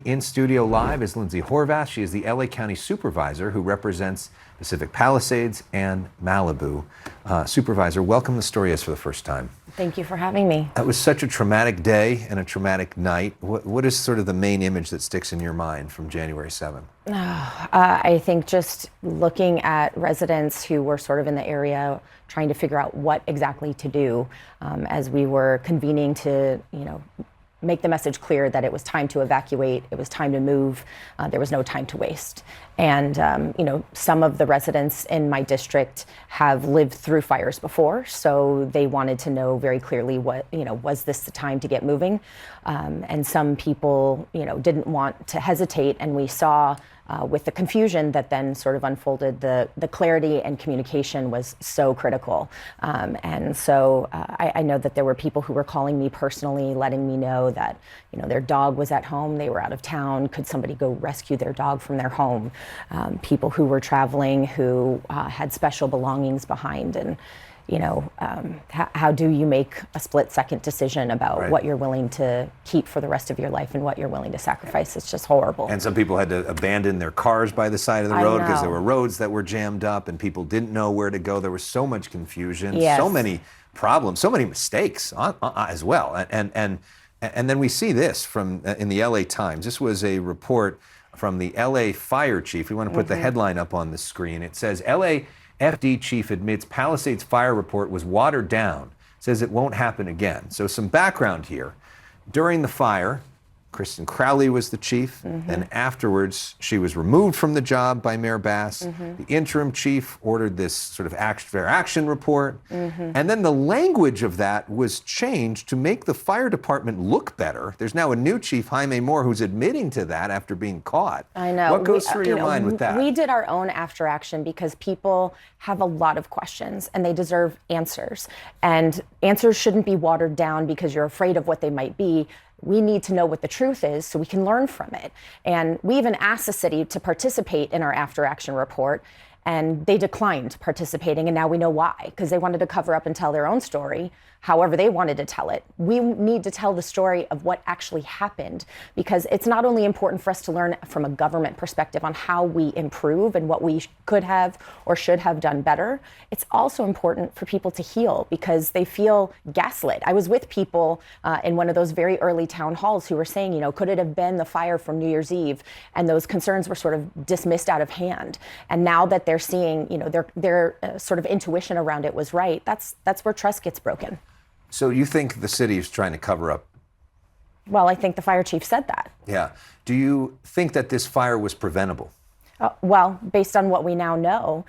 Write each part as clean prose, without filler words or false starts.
In studio live is Elex Horvath. She is the LA County Supervisor who represents Pacific Palisades and Malibu. Supervisor, welcome to Story for the first time. Thank you for having me. That was such a traumatic day and a traumatic night. What is sort of the main image that sticks in your mind from January 7th? I think just looking at residents who were sort of in the area trying to figure out what exactly to do as we were convening to, make the message clear that it was time to evacuate, it was time to move, there was no time to waste. And, some of the residents in my district have lived through fires before, so they wanted to know very clearly was this the time to get moving? And some people, didn't want to hesitate, and we saw with the confusion that then sort of unfolded, the clarity and communication was so critical. And so I know that there were people who were calling me personally, letting me know that, their dog was at home, they were out of town, could somebody go rescue their dog from their home? People who were traveling who had special belongings behind, and how do you make a split-second decision about what you're willing to keep for the rest of your life and what you're willing to sacrifice? It's just horrible. And some people had to abandon their cars by the side of the road because there were roads that were jammed up and people didn't know where to go. There was so much confusion, so many problems, so many mistakes as well. And then we see this from in the LA Times. This was a report from the LA fire chief. We want to put the headline up on the screen. It says, LAFD chief admits Palisades fire report was watered down, says it won't happen again. So some background here. During the fire, Kristen Crowley was the chief. Then afterwards, she was removed from the job by Mayor Bass. The interim chief ordered this sort of fair action report. And then the language of that was changed to make the fire department look better. There's now a new chief, Jaime Moore, who's admitting to that after being caught. I know. What goes through your mind with that? We did our own after action because people have a lot of questions and they deserve answers. And answers shouldn't be watered down because you're afraid of what they might be. We need to know what the truth is so we can learn from it. And we even asked the city to participate in our after action report, and they declined participating, and now we know why, because they wanted to cover up and tell their own story however they wanted to tell it. We need to tell the story of what actually happened, because it's not only important for us to learn from a government perspective on how we improve and what we could have or should have done better, it's also important for people to heal because they feel gaslit. I was with people in one of those very early town halls who were saying, could it have been the fire from New Year's Eve? And those concerns were sort of dismissed out of hand. And now that they're seeing, their sort of intuition around it was right, that's where trust gets broken. So you think the city is trying to cover up? Well, I think the fire chief said that. Yeah. Do you think that this fire was preventable? Well, based on what we now know,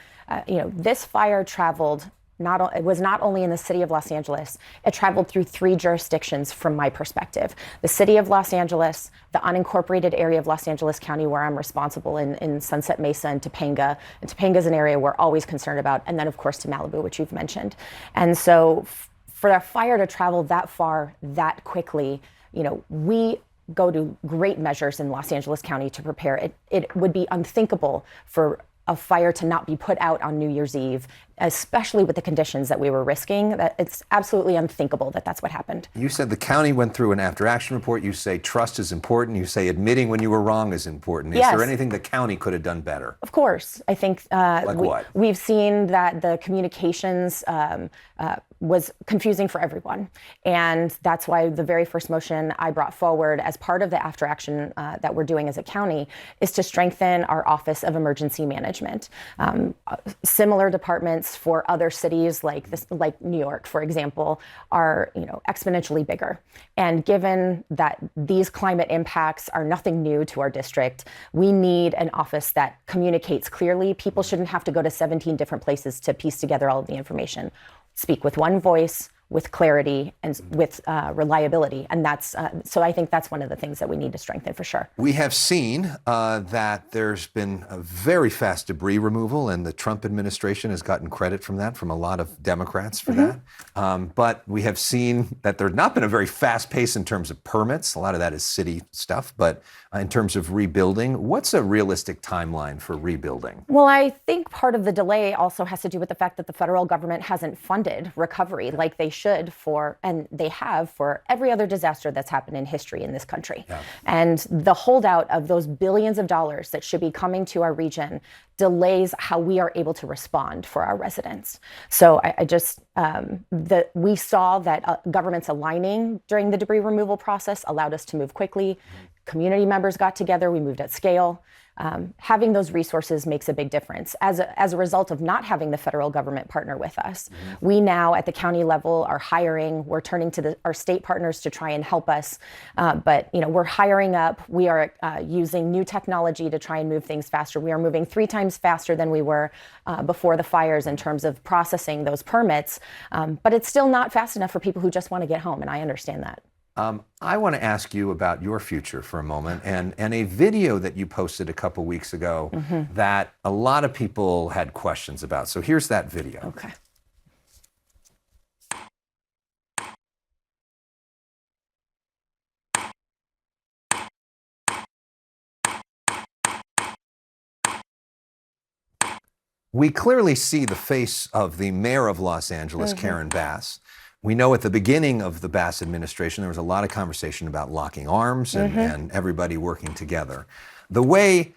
this fire traveled it was not only in the city of Los Angeles, it traveled through 3 jurisdictions from my perspective. The city of Los Angeles, the unincorporated area of Los Angeles County where I'm responsible in Sunset Mesa and Topanga. And Topanga is an area we're always concerned about. And then, of course, to Malibu, which you've mentioned. And so for a fire to travel that far, that quickly, we go to great measures in Los Angeles County to prepare. It would be unthinkable for a fire to not be put out on New Year's Eve, especially with the conditions that we were risking. That it's absolutely unthinkable that that's what happened. You said the county went through an after action report. You say trust is important. You say admitting when you were wrong is important. Is there anything the county could have done better? Of course. I think what? We've seen that the communications was confusing for everyone. And that's why the very first motion I brought forward as part of the after action that we're doing as a county is to strengthen our Office of Emergency Management. Similar departments for other cities like New York, for example, are exponentially bigger. And given that these climate impacts are nothing new to our district, we need an office that communicates clearly. People shouldn't have to go to 17 different places to piece together all of the information. Speak with one voice, with clarity, and with reliability. And that's so I think that's one of the things that we need to strengthen for sure. We have seen that there's been a very fast debris removal, and the Trump administration has gotten credit from that, from a lot of Democrats for that. But we have seen that there's not been a very fast pace in terms of permits. A lot of that is city stuff, but in terms of rebuilding. What's a realistic timeline for rebuilding? Well, I think part of the delay also has to do with the fact that the federal government hasn't funded recovery like they should and they have for every other disaster that's happened in history in this country. Yeah. And the holdout of those billions of dollars that should be coming to our region delays how we are able to respond for our residents. So we saw that governments aligning during the debris removal process allowed us to move quickly. Community members got together, we moved at scale. Having those resources makes a big difference. As a result of not having the federal government partner with us, we now at the county level are hiring. We're turning to our state partners to try and help us. But we're hiring up. We are using new technology to try and move things faster. We are moving 3 times faster than we were before the fires in terms of processing those permits. But it's still not fast enough for people who just want to get home, and I understand that. I want to ask you about your future for a moment and a video that you posted a couple weeks ago that a lot of people had questions about. So here's that video. Okay. We clearly see the face of the mayor of Los Angeles, Karen Bass. We know at the beginning of the Bass administration, there was a lot of conversation about locking arms and everybody working together. The way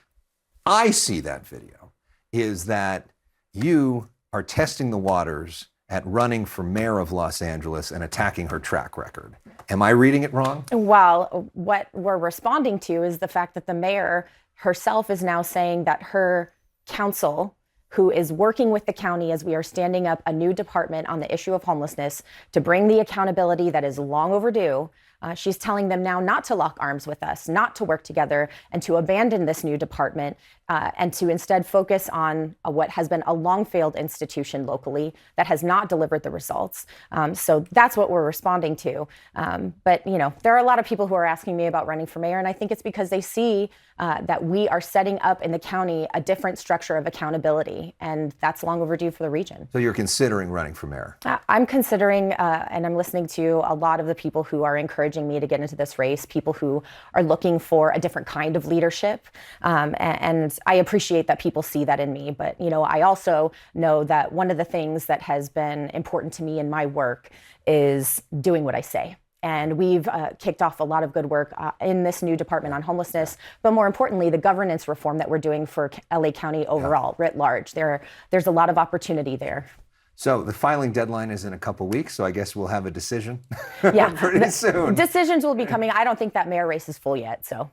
I see that video is that you are testing the waters at running for mayor of Los Angeles and attacking her track record. Am I reading it wrong? Well, what we're responding to is the fact that the mayor herself is now saying that her council, who is working with the county as we are standing up a new department on the issue of homelessness to bring the accountability that is long overdue. She's telling them now not to lock arms with us, not to work together, and to abandon this new department, and to instead focus on what has been a long failed institution locally that has not delivered the results. So that's what we're responding to. But there are a lot of people who are asking me about running for mayor, and I think it's because they see that we are setting up in the county a different structure of accountability, and that's long overdue for the region. So you're considering running for mayor? I'm considering, and I'm listening to a lot of the people who are encouraging me to get into this race, people who are looking for a different kind of leadership. And I appreciate that people see that in me. But, I also know that one of the things that has been important to me in my work is doing what I say. And we've kicked off a lot of good work in this new department on homelessness, but more importantly, the governance reform that we're doing for LA County overall, writ large. There's a lot of opportunity there. So the filing deadline is in a couple weeks, so I guess we'll have a decision pretty soon. Decisions will be coming. I don't think that mayor race is full yet, so.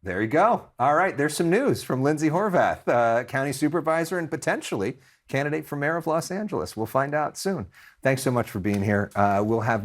There you go. All right, there's some news from Lindsay Horvath, county supervisor and potentially candidate for mayor of Los Angeles. We'll find out soon. Thanks so much for being here. We'll have